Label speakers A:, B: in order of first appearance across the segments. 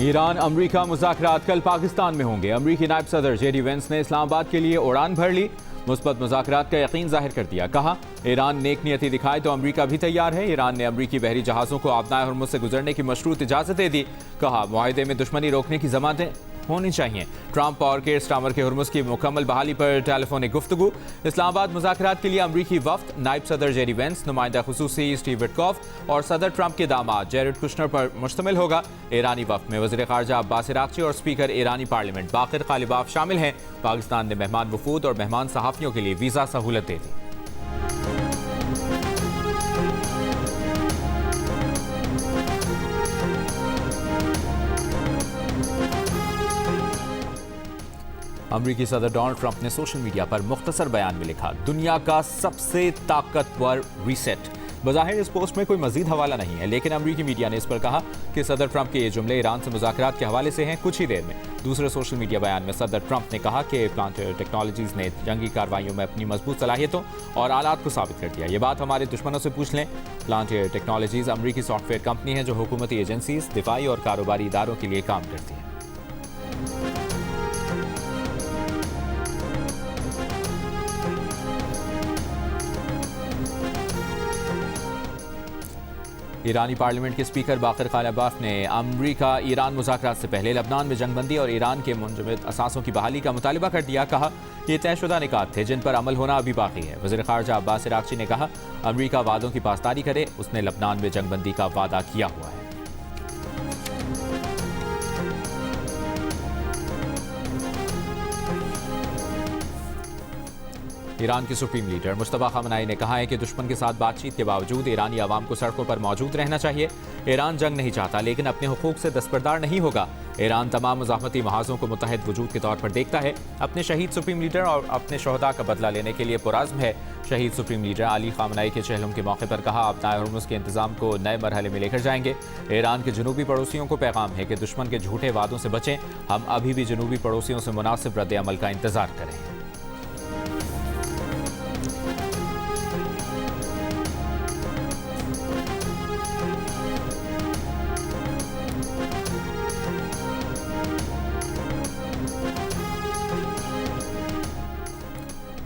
A: Iran अमरीका मुज़ाकरात कल पाकिस्तान में होंगे। अमरीकी नायब सदर जेडी वेंस ने इस्लामाबाद के लिए उड़ान भर ली। मुस्बत मुज़ाकरात का यकीन जाहिर कर दिया। कहा, ईरान नेक नियति दिखाए तो अमरीका भी तैयार है। ईरान ने अमरीकी बहरी जहाज़ों को आबनाए हुर्मुज़ से गुजरने की मशरूत इजाज़त दे दी। कहा, मुआहदे में दुश्मनी रोकने की ज़मानतें होनी चाहिए। ट्रंप और केयर स्टार्मर के हुर्मुज़ की मुकम्मल बहाली पर टेलीफोनिक गुफ्तगू। इस्लामाबाद मुज़ाकरात के लिए अमरीकी वफ्द, नायब सदर जेडी वेंस, नुमाइंदा खुसूसी स्टीव विटकॉफ और सदर ट्रंप के दामाद जेरेड कुशनर पर मुश्तमिल होगा। ईरानी वफ्द में वज़ीर ख़ारजा अब्बास अराग़ची और स्पीकर ईरानी पार्लियामेंट बाक़िर ग़ालिबाफ शामिल हैं। पाकिस्तान ने मेहमान वफूद और मेहमान सहाफ़ियों के लिए वीज़ा सहूलत दे दी। अमरीकी सदर डोनाल्ड ट्रंप ने सोशल मीडिया पर मुख्तसर बयान में लिखा, दुनिया का सबसे ताकतवर रीसेट। बज़ाहिर इस पोस्ट में कोई मजीद हवाला नहीं है, लेकिन अमरीकी मीडिया ने इस पर कहा कि सदर ट्रंप के ये जुमले ईरान से मुज़ाकरात के हवाले से हैं। कुछ ही देर में दूसरे सोशल मीडिया बयान में सदर ट्रंप ने कहा कि प्लांटेयर टेक्नोलॉजीज़ ने जंगी कार्रवाइयों में अपनी मजबूत सलाहियतों और आलात को साबित कर दिया। ये बात हमारे दुश्मनों से पूछ लें। प्लांटेयर टेक्नोलॉजीज़ अमरीकी सॉफ्टवेयर कंपनी है जो हुकूमती एजेंसीज, दिफाई और कारोबारी इदारों के लिए काम करती है। ईरानी पार्लियामेंट के स्पीकर बाक़िर ग़ालिबाफ ने अमरीका ईरान मुज़ाकरात से पहले लबनान में जंगबंदी और ईरान के मुंजमद असासों की बहाली का मुतालिबा कर दिया। कहा, ये तयशुदा निकात थे जिन पर अमल होना अभी बाकी है। वज़ीर ख़ारजा अब्बास अराग़ची ने कहा, अमरीका वादों की पासदारी करे, उसने लबनान में जंगबंदी का वादा किया हुआ है। ईरान के सुप्रीम लीडर मुश्तबा खamenei ने कहा है कि दुश्मन के साथ बातचीत के बावजूद ईरानी आवाम को सड़कों पर मौजूद रहना चाहिए। ईरान जंग नहीं चाहता, लेकिन अपने हुकूक से दस्तबरदार नहीं होगा। ईरान तमाम मुज़ाहमती महाज़ों को मुत्तहिद वजूद के तौर पर देखता है। अपने शहीद सुप्रीम लीडर और अपने शहदा का बदला लेने के लिए पुरज़्म है। शहीद सुप्रीम लीडर अली खamenei के चहलम के मौके पर कहा, आबनाए हुर्मुज़ के इंतज़ाम को नए मरहले में लेकर जाएंगे। ईरान के जनूबी पड़ोसियों को पैगाम है कि दुश्मन के झूठे वादों से बचें। हम अभी भी जनूबी पड़ोसियों से मुनासिब रद्द अमल का इंतज़ार करें।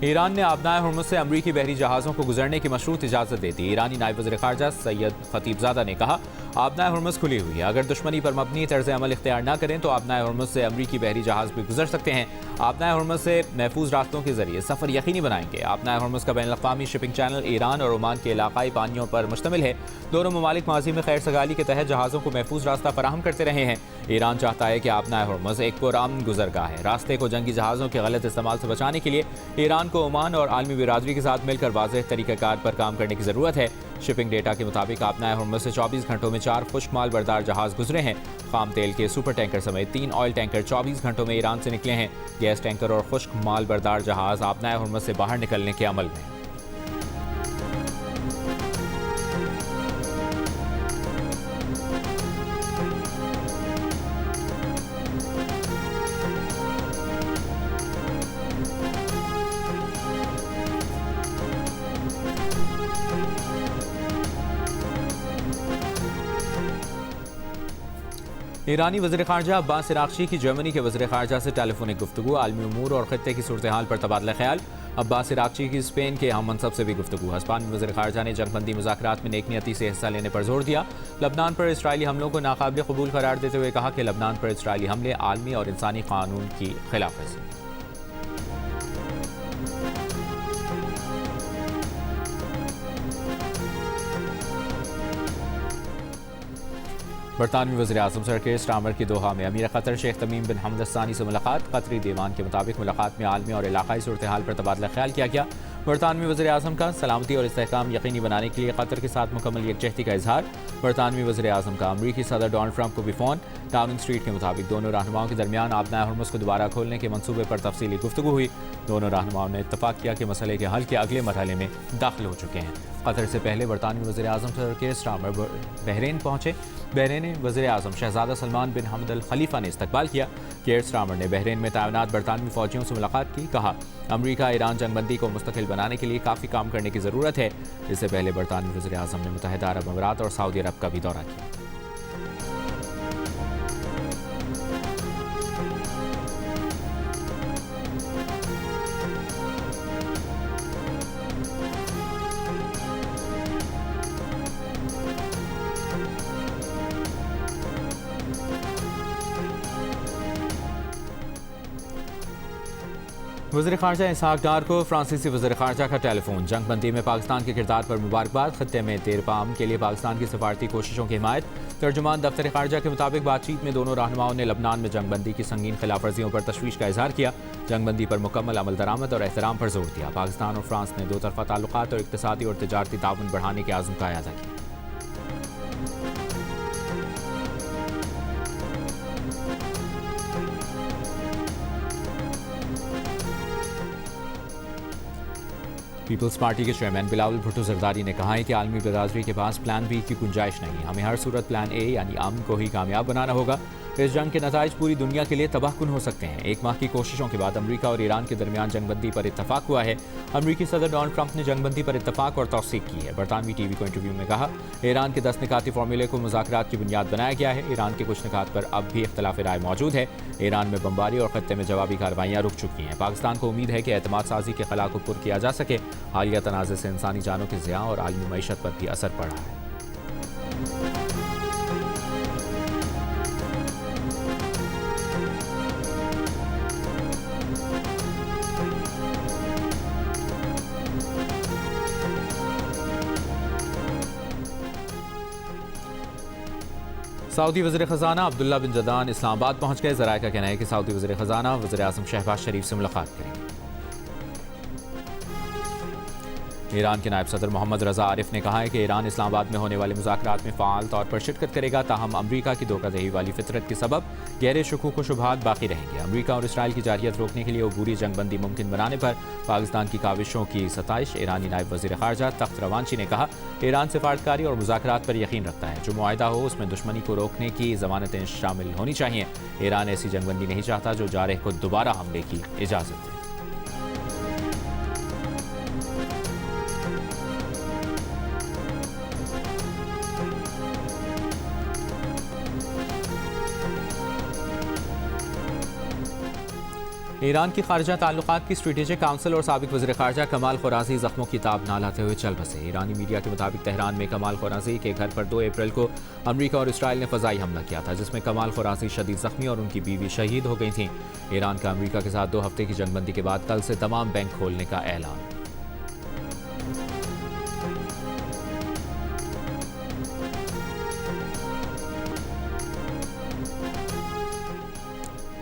A: ईरान ने आबनाए हुर्मुज़ से अमरीकी बहरी जहाज़ों को गुजरने की मशरूत इजाज़त दे दी। ईरानी नायब वज़ीर ख़ारजा सैयद खतीबज़ादा ने कहा, आबनाए हुर्मुज़ खुली हुई है। अगर दुश्मनी पर मबनी तर्ज़ अमल इख्तियार न करें तो आबनाए हुर्मुज़ से अमरीकी बहरी जहाज़ भी गुजर सकते हैं। आबनाए हुर्मुज़ से महफूज रास्तों के जरिए सफ़र यकीनी बनाएंगे। आबनाए हुर्मुज़ का बैनुल-अक़वामी शिपिंग चैनल ईरान और ओमान के इलाकाई पानियों पर मुश्तमिल है। दोनों ममालिक माजी में खैर सगाली के तहत जहाज़ों को महफूज रास्ता फराहम करते रहे हैं। ईरान चाहता है कि आबनाए हुर्मुज़ एक पुरअमन गुज़रगाह है। रास्ते को जंगी जहाज़ों के गलत इस्तेमाल से बचाने के लिए ईरान को ओमान और आलमी बिरादरी के साथ मिलकर वाज़ेह तरीक़ाकार पर काम करने की ज़रूरत है। शिपिंग डेटा के मुताबिक आबनाए हुर्मुज़ से 24 घंटों में 4 खुश्क माल बरदार जहाज़ गुजरे हैं। खाम तेल के सुपर टैंकर समेत 3 ऑयल टैंकर 24 घंटों में ईरान से निकले हैं। गैस टैंकर और खुश्क माल बरदार जहाज़ आबनाए हुर्मुज़ से बाहर निकलने के अमल में। ईरानी वज़ीर ख़ारजा अब्बास अराग़ची की जर्मनी के वज़ीर ख़ारजा से टेलीफोनिक गुफ्तगू। आलमी उमूर और ख़ित्ते की सूरत हाल पर तबादला ख्याल। अब्बास अराग़ची की स्पेन के हम मनसब से भी गुफ्तगू। हिस्पानी वज़ीर ख़ारजा ने जंगबंदी मुज़ाकरात में नेक नियति से हिस्सा लेने पर जोर दिया। लबनान पर इसराइली हमलों को नाकाबिल क़बूल करार देते हुए कहा कि लबनान पर इसराइली हमले आलमी और इंसानी क़ानून की खिलाफ वर्जी। बरतानवी वज़ीर आज़म सर केयर स्टार्मर की दोहा में अमीर क़तर शेख तमीम बिन हमद अल-सानी से मुलाकात। क़तरी दीवान के मुताबिक मुलाकात में आलमी और इलाकाई सूरत हाल पर तबादला ख्याल किया गया। बरतानवी वज़ीर आज़म का सलामती और इस्तेहकाम यकीनी बनाने के लिए क़तर के साथ मुकम्मल यकजहती का इजहार। बरतानवी वज़ीर आज़म का अमरीकी सदर डोनाल्ड ट्रंप को भी फ़ोन। डाउनिंग स्ट्रीट के मुताबिक दोनों रहनुमाओं के दरमियान आबनाए हुर्मुज़ को दोबारा खोलने के मनसूबे पर तफसीली गुफ्तगू हुई। दोनों रहनुमाओं ने इत्तफ़ाक़ किया कि मसले के हल के अगले मरहले में दाखिल हो चुके हैं। क़तर से पहले बरतानवी वज़ीर आज़म सर केयर स्टार्मर बहरीन पहुँचे। बहरीन वज़ीर आज़म शहज़ादा सलमान बिन हमद अल खलीफा ने इस्तकबाल किया। केयर स्टार्मर ने बहरीन में तैनात बरतानवी फ़ौजियों से मुलाकात की। कहा, अमरीका ईरान जंगबंदी को मुस्तकिल बनाने के लिए काफ़ी काम करने की ज़रूरत है। इससे पहले बरतानवी वज़ीर आज़म ने मुत्तहिदा अरब अमीरात और सऊदी अरब का भी दौरा किया। वज़ीर ख़ारजा इसहाक डार को फ्रांसीसी वज़ीर ख़ारजा का टेलीफोन। जंगबंदी में पाकिस्तान के किरदार पर मुबारकबाद। खत्ते में तेरपाम के लिए पाकिस्तान की सफारती कोशिशों की हिमायत। तर्जुमान दफ्तर ख़ारजा के मुताबिक बातचीत में दोनों रहनुमाओं ने लबनान में जंगबंदी की संगीन खिलाफ वर्जियों पर तशवीश का इजहार किया। जंगबंदी पर मुकम्मल अमल दरामद और एहतराम पर जोर दिया। पाकिस्तान और फ्रांस ने दो तरफा ताल्लुकात और इक़्तिसादी और तिजारती ताउन बढ़ाने के आज़म का अयादा किया। पीपल्स पार्टी के चेयरमैन बिलावल भुट्टो जरदारी ने कहा है कि आलमी बरादरी के पास प्लान बी की गुंजाइश नहीं। हमें हर सूरत प्लान ए यानी अमन को ही कामयाब बनाना होगा। इस जंग के नताइज पूरी दुनिया के लिए तबाहकुन हो सकते हैं। एक माह की कोशिशों के बाद अमरीका और ईरान के दरमियान जंगबंदी पर इत्तफाक हुआ है। अमरीकी सदर डोनाल्ड ट्रंप ने जंगबंदी पर इत्तफाक और तौसीक की है। बरतानवी टीवी को इंटरव्यू में कहा, ईरान के 10 निकाती फार्मूले को मुज़ाकरात की बुनियाद बनाया गया है। ईरान के कुछ निकात पर अब भी इख्तलाफ राय मौजूद है। ईरान में बमबारी और खत्ते में जवाबी कार्रवाइयाँ रुक चुकी हैं। पाकिस्तान को उम्मीद है कि एतमाद साजी के खला को पुर किया जा सके। हालिया तनाज़े से इंसानी जानों के ज़िया और आलमी मईशत पर भी असर पड़ा है। सऊदी वज़ीर ख़ज़ाना अब्दुल्ला बिन जदान इस्लामाबाद पहुंच गए। ज़राए का कहना है कि सऊदी वज़ीर ख़ज़ाना वज़ीर आज़म शहबाज शरीफ से मुलाकात करेंगे। ईरान के नायब सदर मोहम्मद रज़ा आरिफ ने कहा है कि ईरान इस्लामाबाद में होने वाले मुज़ाकरात में फ़ाल तौर पर शिरकत करेगा। ताहम अमरीका की धोखाधही वाली फितरत के सबब गहरे शकूक व शुबहात बाकी रहेंगे। अमरीका और इसराइल की जारियत रोकने के लिए अबूरी जंगबंदी मुमकिन बनाने पर पाकिस्तान की काविशों की सताइश। ईरानी नायब वज़ीर ख़ारजा तख्त रवांची ने कहा, ईरान सिफारतकारी और मुज़ाकरात पर यकीन रखता है। जो मुआहिदा हो उसमें दुश्मनी को रोकने की ज़मानतें शामिल होनी चाहिए। ईरान ऐसी जंगबंदी नहीं चाहता जो जारह को दोबारा हमले की इजाज़त दे। ईरान की खारजा ताल्लुकात की स्ट्रेटेजिक काउंसिल और साबिक वज़ीर ख़ारजा कमाल खुराजी ज़ख्मों की ताब ना लाते हुए चल बसे। ईरानी मीडिया के मुताबिक तेहरान में कमाल खुराजी के घर पर 2 अप्रैल को अमरीका और इसराइल ने फ़ज़ाई हमला किया था, जिसमें कमाल खुराजी शदीद ज़ख्मी और उनकी बीवी शहीद हो गई थीं। ईरान का अमरीका के साथ 2 हफ्ते की जंगबंदी के बाद कल से तमाम बैंक खोलने का ऐलान।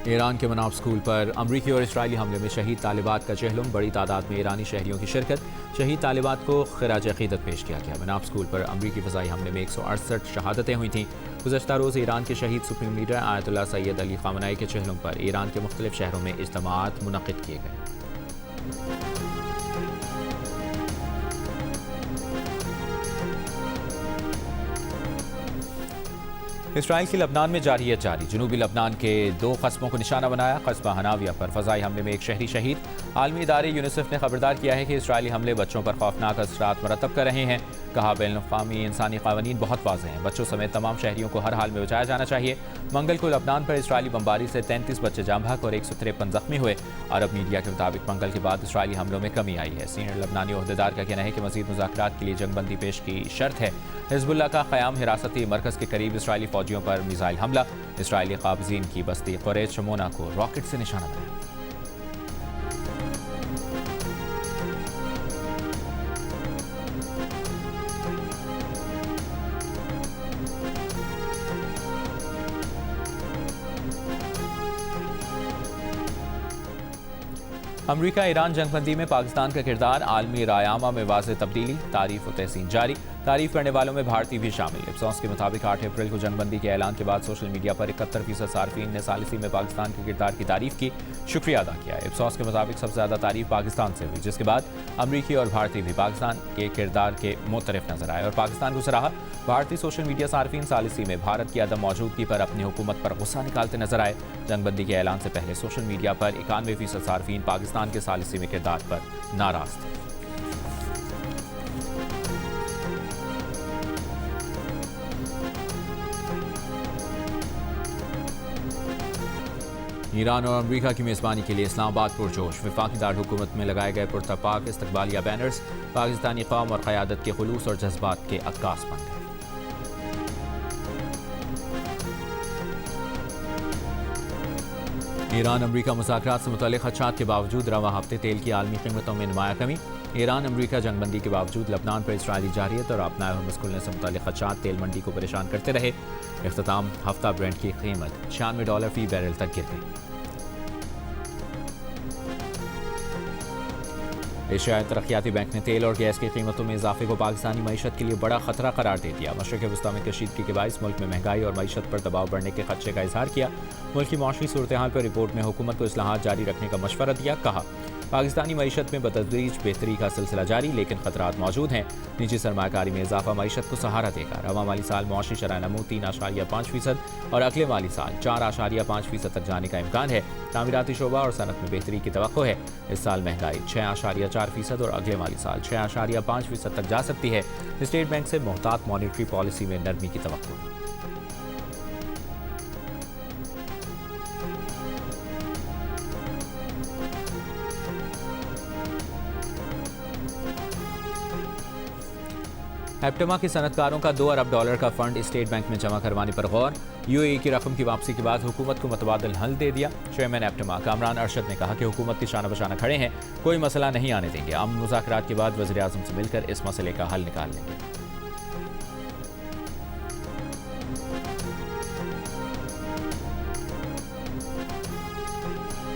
A: ईरान के मनाफ स्कूल पर अमरीकी और इसराइली हमले में शहीद तालिबात का चहलुम। बड़ी तादाद में ईरानी शहरियों की शिरकत। शहीद तालिबात को खिराज अकीदत पेश किया गया। मनाफ स्कूल पर अमरीकी फ़ज़ाई हमले में 168 शहादतें हुई थीं। गुज़श्ता रोज़ ईरान के शहीद supreme leader Ayatollah Sayyed Ali Khamenei के चहलुम पर ईरान के मुख्तलिफ शहरों में इज्तिमाआत मुनक़िद किए गए। इसराइल की लबनान में जारहियत जारी। जनूबी लबनान के 2 कस्बों को निशाना बनाया। कस्बा हनाविया पर फ़ज़ाई हमले में एक शहरी शहीद। आलमी इदारे यूनिसेफ ने खबरदार किया है कि इसराइली हमले बच्चों पर खौफनाक असरात मरतब कर रहे हैं। कहा, बैनुल-अक़वामी इंसानी क़वानीन बहुत वाज़ेह हैं। बच्चों समेत तमाम शहरियों को हर हाल में बचाया जाना चाहिए। मंगल को लबनान पर इसराइली बमबारी से 33 बच्चे जाम बहक और 153 ज़ख्मी हुए। अरब मीडिया के मुताबिक मंगल के बाद इसराइली हमलों में कमी आई है। सीनियर लबनानी ओहदेदार का कहना है कि मज़ीद मुज़ाकरात के लिए जंगबंदी पेश की शर्त है। हिज़्बुल्लाह का क़याम हिरासती मरकज़ के करीब इसराइली फ़ौजियों पर मिसाइल हमला। इसराइली क़ाबज़ीन की बस्ती क़ुरैश शमोना को रॉकेट से निशाना बनाया। अमरीका ईरान जंगबंदी में पाकिस्तान का किरदार। आलमी रायामा में वाज़ेह तब्दीली। तारीफ व तहसीन जारी। तारीफ करने वालों में भारतीय भी शामिल। इप्सॉस के मुताबिक 8 अप्रैल को जंगबंदी के ऐलान के बाद सोशल मीडिया पर 71% सार्फिन ने सालिसी में पाकिस्तान के किरदार की तारीफ की, शुक्रिया अदा किया। इप्सॉस के मुताबिक सबसे ज़्यादा तारीफ पाकिस्तान से हुई, जिसके बाद अमरीकी और भारतीय भी पाकिस्तान के किरदार के मुतरफ नजर आए और पाकिस्तान को सराहा। भारतीय सोशल मीडिया सार्फिन सालिसी में भारत की अदम मौजूदगी पर अपनी हुकूमत पर गुस्सा निकालते नजर आए। जंगबंदी के ऐलान से पहले सोशल मीडिया पर 91% सार्फिन पाकिस्तान के सालिसी में किरदार पर नाराज थे। ईरान और अमरीका की मेज़बानी के लिए इस्लामाबाद पुरजोश। वफाकी दारकूमत में लगाए गए पुरतपाक इस्तकबालिया बैनर्स पाकिस्तानी कौम और क़यादत के खुलूस और जज्बात के अक्कास बन गए। ईरान अमरीका मुज़ाकरात से मुतल्लिक़ खदशात के बावजूद रवा हफ्ते तेल की आलमी कीमतों में नुमाया कमी। ईरान अमरीका जंगबंदी के बावजूद लबनान पर इसराइली जारियत और अपना हुर्मुज़ खुलने से मुतल्लिक़ खदशात तेल मंडी को परेशान करते रहे। इख्तिताम हफ्ता ब्रेंट की कीमत $96 फी बैरल तक गिर गई। एशियाई तरक्याती बैंक ने तेल और गैस की कीमतों में इजाफे को पाकिस्तानी मईशत के लिए बड़ा खतरा करार दे दिया। मशरक़ वस्ती में कशीदगी के बायस मुल्क में महंगाई और मईशत पर दबाव बढ़ने के खदशे का इजहार किया। मुल्क की मौसमी सूरत हाल पर रिपोर्ट में हुकूमत को इस्लाहात जारी रखने का मशवरा दिया। कहा, पाकिस्तानी मईशत में बतदरीज बेहतरी का सिलसिला जारी, लेकिन खतरात मौजूद हैं। निजी सरमाकारी में इजाफा मईशत को सहारा देगा। रवा माली साल मौसमी शरह नमू 3.5% और अगले माली साल 4.5% तक जाने का इम्कान है। तामीराती शोबा और सनत में बेहतरी की तवक्को है। इस साल महंगाई 6.4% और अगले माली साल 6.5% तक जा सकती है। स्टेट बैंक से मोहतात मॉनिटरी पॉलिसी में नरमी की तवक्को है। हेप्टेमा के सनतकारों का $2 अरब का फंड स्टेट बैंक में जमा करवाने पर गौर। यूएई की रकम की वापसी के बाद हुकूमत को मुतबादिल हल दे दिया। चेयरमैन हेप्टेमा कामरान अरशद ने कहा कि हुकूमत के शाना बशाना खड़े हैं, कोई मसला नहीं आने देंगे। अमन मुज़ाकरात के बाद वज़ीर आज़म से मिलकर इस मसले का हल निकाल लेंगे।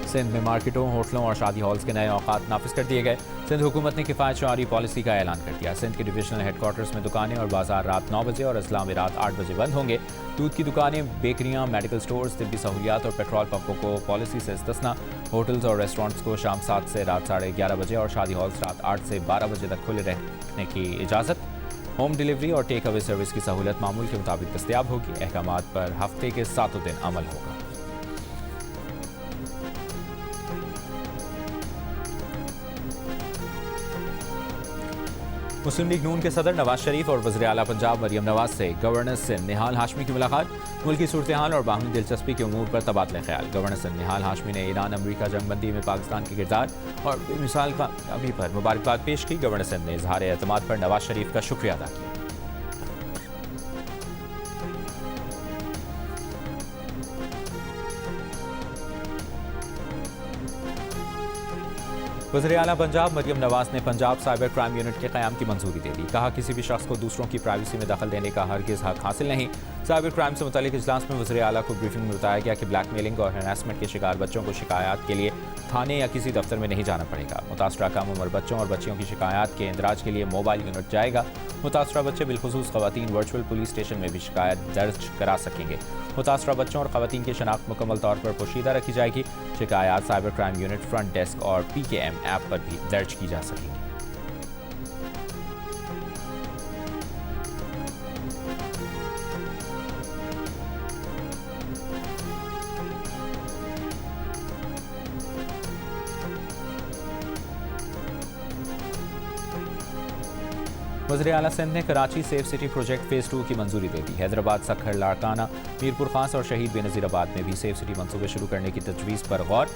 A: सिंध में मार्केटों, होटलों और शादी हॉल्स के नए औकात नाफिज कर दिए गए। सिंध हुकूमत ने किफ़ायत शुमारी पॉलिसी का ऐलान कर दिया। सिंध के डिविजनल हेडक्वार्टर्स में दुकानें और बाजार रात 9 बजे और अजला में रात 8 बजे बंद होंगे। दूध की दुकानें, बेकरियां, मेडिकल स्टोर्स, तिब्बी सहूलियात और पेट्रोल पंपों को पॉलिसी से इस्तिस्ना। होटल्स और रेस्टोरेंट्स को शाम 7 से रात 11:30 बजे और शादी हॉल्स रात 8 से 12 बजे तक खुले रहने की इजाज़त। होम डिलीवरी और टेक अवे सर्विस की सहूलत मामूल के मुताबिक दस्तयाब होगी। अहकामात पर हफ्ते के 7 दिन अमल होगा। मुस्लिम लीग नून के सदर नवाज शरीफ और वज़ीर आला पंजाब मरियम नवाज से गवर्नर सिंध निहाल हाशमी की मुलाकात। मुल्क की सूरत हाल और बाहमी दिलचस्पी के उमूर पर तबादला ख्याल। गवर्नर सिंध निहाल हाशमी ने ईरान अमरीका जंगबंदी में पाकिस्तान के किरदार और बेमिसाल कामयाबी पर मुबारकबाद पेश की। गवर्नर सिंध ने इजहार एतमाद पर नवाज शरीफ का शुक्रिया अदा किया। वज़ीर आला पंजाब मरियम नवाज ने पंजाब साइबर क्राइम यूनिट के क़याम की मंजूरी दे दी। कहा, किसी भी शख्स को दूसरों की प्राइवेसी में दखल देने का हरगिज़ हक हासिल नहीं। साइबर क्राइम से मुतालिक इजलास में वज़ीर आला को ब्रीफिंग में बताया गया कि ब्लैकमेलिंग और हरासमेंट के शिकार बच्चों को शिकायत के लिए थाने या किसी दफ्तर में नहीं जाना पड़ेगा। मुतासरा कम उम्र बच्चों और बच्चियों की शिकायत के इंदराज के लिए मोबाइल यूनिट जाएगा। मुतासरा बच्चे बिलखुसूस ख़वातीन वर्चुअल पुलिस स्टेशन में भी शिकायत दर्ज करा सकेंगे। मुतासरा बच्चों और ख़वातीन की शनाख्त मुकम्मल तौर पर पोशीदा रखी जाएगी। शिकायत cyber crime unit, front desk और PKM ऐप पर भी दर्ज की जा सकेंगी। वज़ीर आला सिंध ने Karachi safe city project phase 2 की मंजूरी दे दी। हैदराबाद, सखर, लाड़काना, मीरपुर खास और शहीद बेनज़ीराबाद में भी सेफ सिटी मंसूबे शुरू करने की तजवीज़ पर गौर।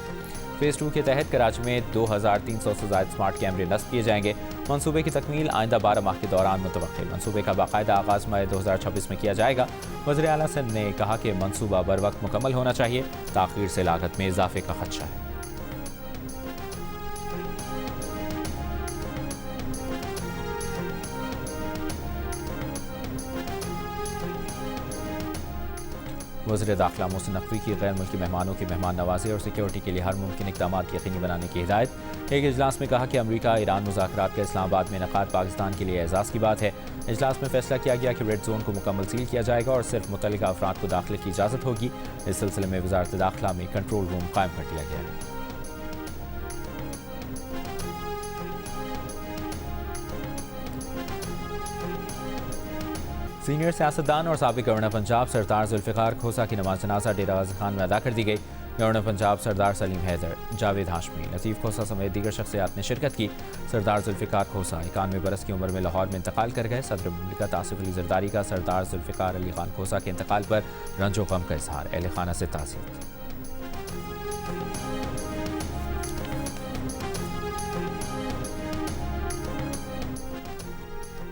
A: फेज़ 2 के तहत कराची में 2300 से ज़ायद स्मार्ट कैमरे नस्ब किए जाएंगे। मंसूबे की तकमील आइंदा 12 माह के दौरान मुतवक्किल। मंसूबे का बाकायदा आगाज़ मई 2026 में किया जाएगा। वज़ीर आला सिंध ने कहा कि मंसूबा बर वक्त मुकम्मल होना चाहिए। ताख़ीर से लागत में इजाफे का खदशा है। वज़ीर दाखिला मोहसिन नकवी की गैर मुल्की मेहमानों की मेहमान नवाजी और सिक्योरिटी के लिए हर मुमकिन इक़दाम यकीनी बनाने की हिदायत। एक इजलास में कहा कि अमरीका ईरान मुज़ाकरात का इस्लामाबाद में इनेकाद पाकिस्तान के लिए एजाज़ की बात है। इजलास में फैसला किया गया कि रेड जोन को मुकम्मल सील किया जाएगा और सिर्फ मुतल्लिका अफराद को दाखिले की इजाज़त होगी। इस सिलसिले में वज़ारत दाखिला में कंट्रोल रूम कायम कर दिया गया है। सीनियर सियासतदान और साबिक गवर्नर पंजाब सरदार जुल्फ़िकार खोसा की नमाज जनाजा डेरा गाज़ी खान में अदा कर दी गई। गवर्नर पंजाब सरदार सलीम हैदर, जावेद हाशमी, लतीफ़ खोसा समेत दीगर शख्सियात ने शिरकत की। सरदार जुल्फ़िकार खोसा 91 बरस की उम्र में लाहौर में इंतकाल कर गए। सदर मुमलिकत आसिफ अली जरदारी का सरदार जुल्फ़िकार अली खान खोसा के इंतकाल पर रंजो गम का इजहार। अहले खाना से ताज़ियत।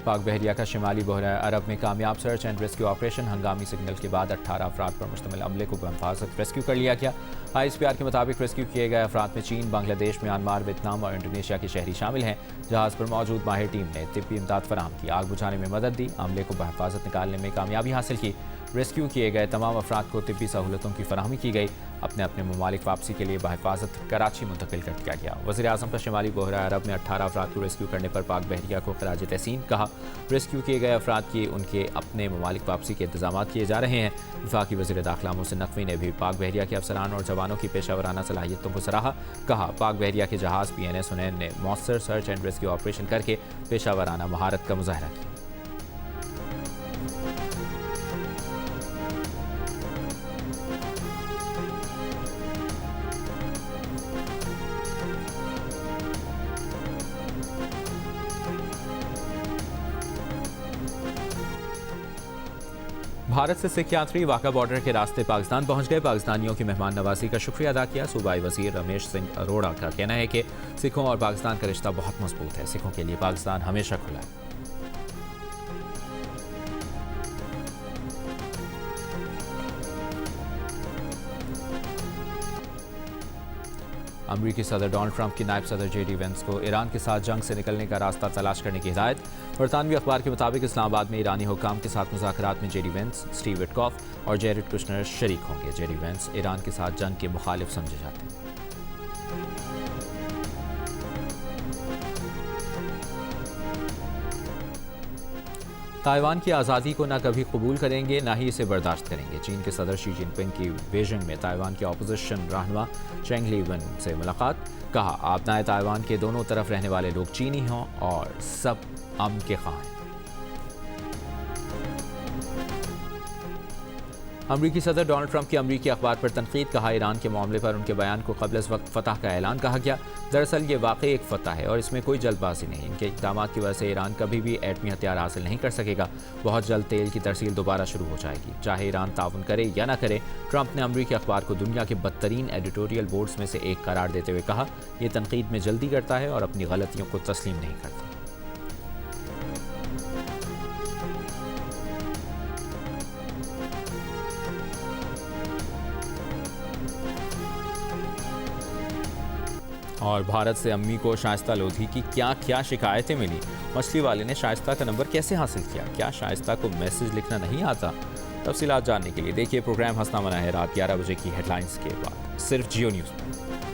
A: पाक बहरिया का शिमाली बहरा अरब में कामयाब सर्च एंड रेस्क्यू ऑपरेशन। हंगामी सिग्नल के बाद 18 अफराद पर मुश्तमिल अमले को बहिफाजत रेस्क्यू कर लिया गया। ISPR के मुताबिक रेस्क्यू किए गए अफराद में चीन, बांग्लादेश, म्यांमार, वियतनाम और इंडोनेशिया के शहरी शामिल हैं। जहाज़ पर मौजूद माहिर टीम ने तिब्बी इमदाद फराहम की, आग बुझाने में मदद दी, अमले को बहिफाजत निकालने में कामयाबी हासिल की। रेस्क्यू किए गए तमाम अफराद को तिब्बी सहूलतों की फराहमी की गई। अपने अपने ममालिक वापसी के लिए बहिफाजत कराची मुंतकिल कर दिया गया। वज़ीर आज़म का शिमाली बहरा अरब में 18 अफराद को रेस्क्यू करने पर पाक बहरिया को खराज तहसीन कहा। रेस्क्यू किए गए अफराद की उनके अपने ममालिक वापसी के इंतजाम किए जा रहे हैं। वफाकी वज़ीर दाखिला मोहसिन नकवी ने भी पाक बहरिया के अफसरान और जवानों की पेशावराना सलाहियतों को सराहा। कहा, पाक बहरिया के जहाज़ PNS हुनैन ने मौसर सर्च एंड रेस्क्यू ऑपरेशन करके पेशावराना महारत का मुजाहरा किया। भारत से सिख यात्री वाघा बॉर्डर के रास्ते पाकिस्तान पहुंच गए। पाकिस्तानियों की मेहमान नवाजी का शुक्रिया अदा किया। सूबाई वजीर रमेश सिंह अरोड़ा का कहना है कि सिखों और पाकिस्तान का रिश्ता बहुत मजबूत है। सिखों के लिए पाकिस्तान हमेशा खुला है। अमरीकी सदर डोनाल्ड ट्रंप की नायब सदर JD वेंस को ईरान के साथ जंग से निकलने का रास्ता तलाश करने की हिदायत। बरतानवी अखबार के मुताबिक इस्लामाबाद में ईरानी हुक्काम के साथ मुज़ाकरात में JD वेंस, स्टीव विटकॉफ और जेरेड कुशनर शरीक होंगे। JD वेंस ईरान के साथ जंग के मुखालिफ समझे जाते हैं। ताइवान की आज़ादी को न कभी कबूल करेंगे, न ही इसे बर्दाश्त करेंगे। चीन के सदर शी जिनपिंग की बीजिंग में ताइवान के अपोजिशन रहनुमा चेंग ली वन से मुलाकात। कहा, आपनाए ताइवान के दोनों तरफ रहने वाले लोग चीनी हों और सब अमन के ख्वाह हैं। अमरीकी सदर डोनाल्ड ट्रंप की अमरीकी अखबार पर तनकीद। कहा, ईरान के मामले पर उनके बयान को क़ब्ल अज़ वक्त फतह का ऐलान कहा गया। दरअसल ये वाकई एक फतह है और इसमें कोई जल्दबाजी नहीं। इनके इक़दाम की वजह से ईरान कभी भी एटमी हथियार हासिल नहीं कर सकेगा। बहुत जल्द तेल की तरसील दोबारा शुरू हो जाएगी, चाहे ईरान ताउन करे या न करे। ट्रंप ने अमरीकी अखबार को दुनिया के बदतरीन एडिटोरियल बोर्ड्स में से एक करार देते हुए कहा, यह तनकीद में जल्दी करता है और अपनी गलतियों को तस्लीम नहीं करता। और भारत से अम्मी को शाइस्ता लोधी की क्या क्या शिकायतें मिली, मछली वाले ने शाइस्ता का नंबर कैसे हासिल किया, क्या शाइस्ता को मैसेज लिखना नहीं आता। तफसीलात जानने के लिए देखिए प्रोग्राम हंसना मना है रात 11 बजे की हेडलाइंस के बाद सिर्फ जियो न्यूज़ पर।